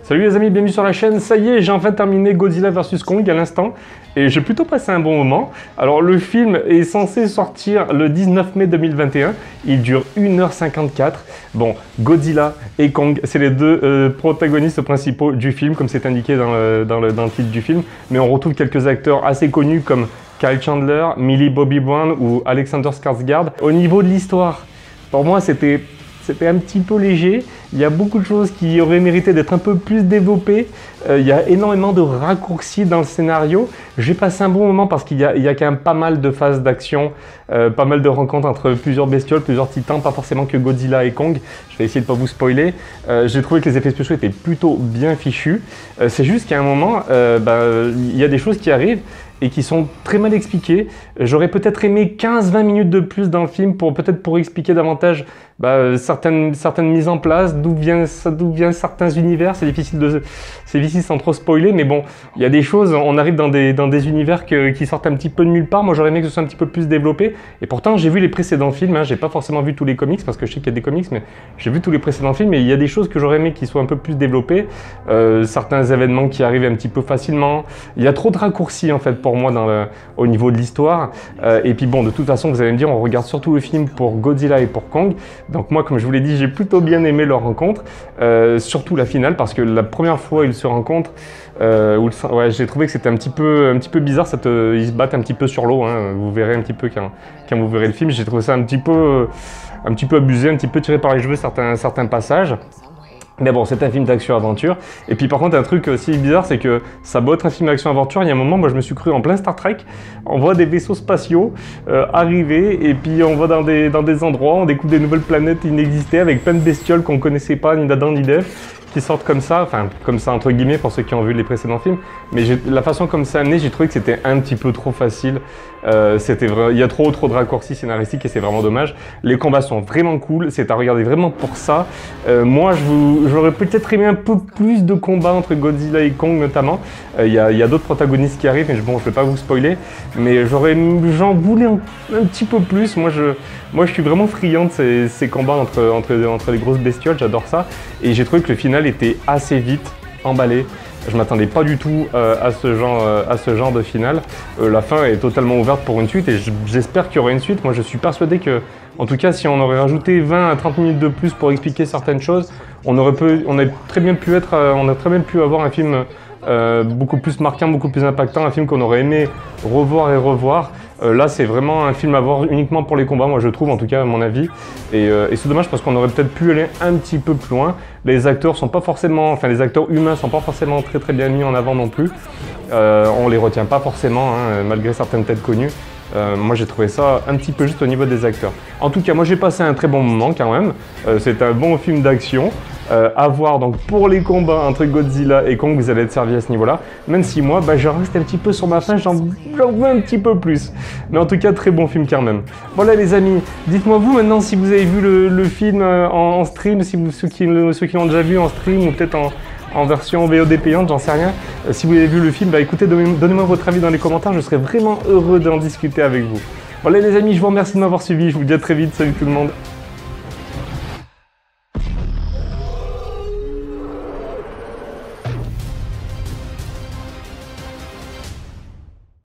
Salut les amis, bienvenue sur la chaîne. Ça y est, j'ai enfin terminé Godzilla vs Kong à l'instant et j'ai plutôt passé un bon moment. Alors le film est censé sortir le 19 mai 2021, il dure 1h54. Bon, Godzilla et Kong, c'est les deux protagonistes principaux du film, comme c'est indiqué dans le titre du film, mais on retrouve quelques acteurs assez connus comme Kyle Chandler, Millie Bobby Brown ou Alexander Skarsgård. Au niveau de l'histoire, pour moi c'était un petit peu léger. Il y a beaucoup de choses qui auraient mérité d'être un peu plus développées. Il y a énormément de raccourcis dans le scénario. J'ai passé un bon moment parce qu'il y a quand même pas mal de phases d'action, pas mal de rencontres entre plusieurs bestioles, plusieurs titans, pas forcément que Godzilla et Kong. Je vais essayer de ne pas vous spoiler. J'ai trouvé que les effets spéciaux étaient plutôt bien fichus. C'est juste qu'à un moment, il y a des choses qui arrivent et qui sont très mal expliquées. J'aurais peut-être aimé 15-20 minutes de plus dans le film pour expliquer davantage certaines mises en place, d'où viennent certains univers. C'est difficile sans trop spoiler, mais bon, il y a des choses, on arrive dans des univers qui sortent un petit peu de nulle part. Moi j'aurais aimé que ce soit un petit peu plus développé, et pourtant j'ai vu les précédents films, hein. J'ai pas forcément vu tous les comics, parce que je sais qu'il y a des comics, mais j'ai vu tous les précédents films, et il y a des choses que j'aurais aimé qui soient un peu plus développées, certains événements qui arrivent un petit peu facilement. Il y a trop de raccourcis en fait pour moi au niveau de l'histoire, et puis bon, de toute façon vous allez me dire, on regarde surtout le film pour Godzilla et pour Kong, donc moi comme je vous l'ai dit, j'ai plutôt bien aimé leur rencontre, surtout la finale, parce que la première fois ils se rencontrent, j'ai trouvé que c'était un petit peu bizarre, ils se battent un petit peu sur l'eau, hein, vous verrez un petit peu quand vous verrez le film. J'ai trouvé ça un petit peu abusé, un petit peu tiré par les cheveux certains passages. Mais bon, c'est un film d'action-aventure. Et puis par contre, un truc aussi bizarre, c'est que ça doit être un film d'action-aventure. Il y a un moment, moi je me suis cru en plein Star Trek. On voit des vaisseaux spatiaux arriver, et puis on va dans des endroits, on découvre des nouvelles planètes inexistées avec plein de bestioles qu'on connaissait pas, ni d'Adam ni d'Ève, qui sortent comme ça, enfin comme ça entre guillemets pour ceux qui ont vu les précédents films. Mais la façon comme c'est amené, j'ai trouvé que c'était un petit peu trop facile. Il y a trop de raccourcis scénaristiques et c'est vraiment dommage. Les combats sont vraiment cool, c'est à regarder vraiment pour ça. Moi j'aurais peut-être aimé un peu plus de combats entre Godzilla et Kong notamment. Il y a d'autres protagonistes qui arrivent, mais bon, je vais pas vous spoiler, mais j'en voulais un petit peu plus. Moi je suis vraiment friand de ces combats entre les grosses bestioles, j'adore ça. Et j'ai trouvé que le final était assez vite emballé. Je m'attendais pas du tout à ce genre de finale. La fin est totalement ouverte pour une suite et j'espère qu'il y aura une suite. Moi je suis persuadé que, en tout cas, si on aurait rajouté 20 à 30 minutes de plus pour expliquer certaines choses, on a très bien pu avoir un film beaucoup plus marquant, beaucoup plus impactant, un film qu'on aurait aimé revoir et revoir. Là, c'est vraiment un film à voir uniquement pour les combats, moi je trouve, en tout cas à mon avis. Et c'est dommage parce qu'on aurait peut-être pu aller un petit peu plus loin. Les acteurs les acteurs humains sont pas forcément très bien mis en avant non plus. On les retient pas forcément, hein, malgré certaines têtes connues. Moi j'ai trouvé ça un petit peu juste au niveau des acteurs. En tout cas, moi j'ai passé un très bon moment quand même. C'est un bon film d'action. À voir donc pour les combats entre Godzilla et Kong, vous allez être servi à ce niveau-là. Même si moi, je reste un petit peu sur ma faim, j'en veux un petit peu plus. Mais en tout cas, très bon film quand même. Voilà les amis, dites-moi vous maintenant si vous avez vu le film en stream, ceux qui l'ont déjà vu en stream ou peut-être en version VOD payante, j'en sais rien. Si vous avez vu le film, écoutez, donnez-moi votre avis dans les commentaires, je serais vraiment heureux d'en discuter avec vous. Voilà les amis, je vous remercie de m'avoir suivi, je vous dis à très vite, salut tout le monde.